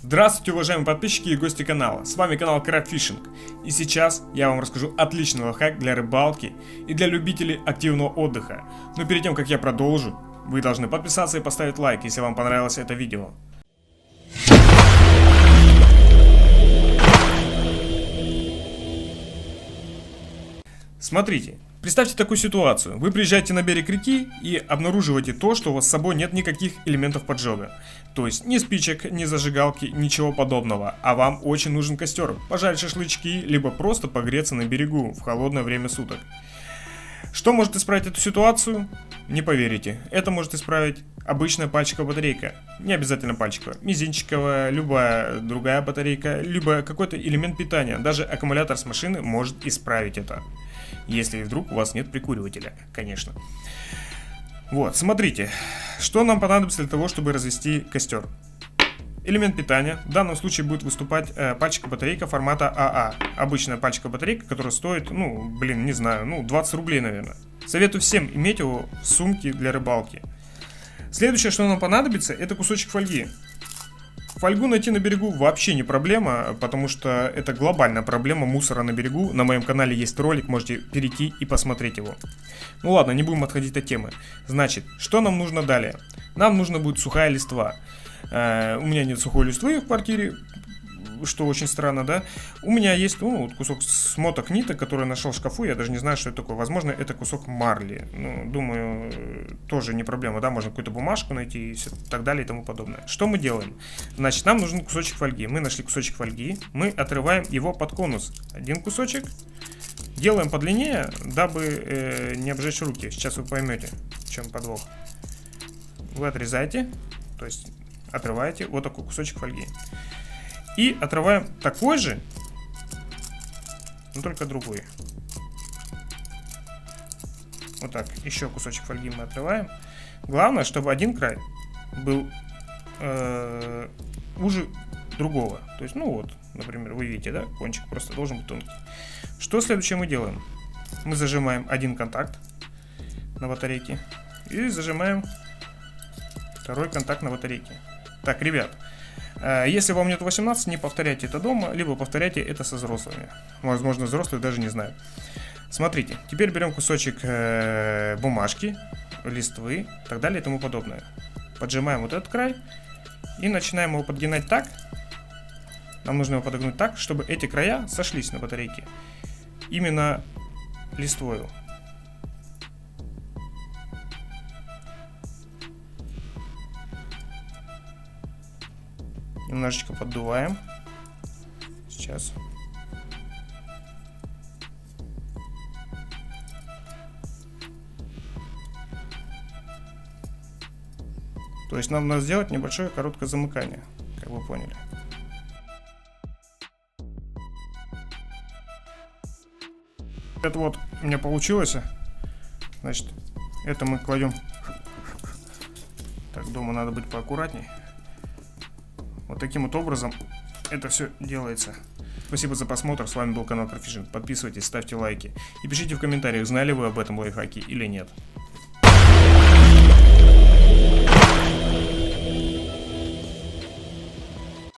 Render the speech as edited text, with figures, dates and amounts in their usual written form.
Здравствуйте, уважаемые подписчики и гости канала, с вами канал Крабфишинг. И сейчас я вам расскажу отличный лайфхак для рыбалки и для любителей активного отдыха. Но перед тем, как я продолжу, вы должны подписаться и поставить лайк, если вам понравилось это видео. Смотрите, представьте такую ситуацию. Вы приезжаете на берег реки и обнаруживаете то, что у вас с собой нет никаких элементов поджога. То есть ни спичек, ни зажигалки, ничего подобного. А вам очень нужен костер, пожарить шашлычки, либо просто погреться на берегу в холодное время суток. Что может исправить эту ситуацию? Не поверите, это может исправить обычная пальчиковая батарейка. Не обязательно пальчиковая, мизинчиковая, любая другая батарейка, либо какой-то элемент питания. Даже аккумулятор с машины может исправить это. Если вдруг у вас нет прикуривателя, конечно. Вот, смотрите, что нам понадобится для того, чтобы развести костер. Элемент питания. В данном случае будет выступать пальчиковая батарейка формата АА. Обычная пальчиковая батарейка, которая стоит, не знаю, 20 рублей, наверное. Советую всем иметь его в сумке для рыбалки. Следующее, что нам понадобится, это кусочек фольги. Фольгу найти на берегу вообще не проблема, потому что это глобальная проблема мусора на берегу. На моем канале есть ролик, можете перейти и посмотреть его. Ну ладно, не будем отходить от темы. Значит, что нам нужно далее? Нам нужна будет сухая листва. У меня нет сухой листвы в квартире, что очень странно, да? У меня есть кусок смоток ниток, который я нашел в шкафу. Я даже не знаю, что это такое. Возможно, это кусок марли. Думаю, тоже не проблема, да? Можно какую-то бумажку найти и так далее и тому подобное. Что мы делаем? Значит, нам нужен кусочек фольги. Мы нашли кусочек фольги. Мы отрываем его под конус. Один кусочек. Делаем подлиннее, дабы не обжечь руки. Сейчас вы поймете, в чем подвох. Вы отрезаете, то есть отрываете вот такой кусочек фольги. И отрываем такой же, но только другой. Вот так, еще кусочек фольги мы отрываем. Главное, чтобы один край был уже другого. То есть, например, вы видите, да, кончик просто должен быть тонкий. Что следующее мы делаем? Мы зажимаем один контакт на батарейке и зажимаем второй контакт на батарейке. Так, ребят, если вам нет 18, не повторяйте это дома, либо повторяйте это со взрослыми. Возможно, взрослые даже не знают. Смотрите, теперь берем кусочек бумажки, листвы и так далее и тому подобное. Поджимаем вот этот край и начинаем его подгинать так. Нам нужно его подогнуть так, чтобы эти края сошлись на батарейке. Именно листвою. Немножечко поддуваем. Сейчас. То есть нам надо сделать небольшое короткое замыкание, как вы поняли. Это вот у меня получилось. Значит, это мы кладем. Так, дома надо быть поаккуратней. Вот таким вот образом это все делается. Спасибо за просмотр, с вами был канал Крабфишинг. Подписывайтесь, ставьте лайки и пишите в комментариях, знали вы об этом лайфхаке или нет.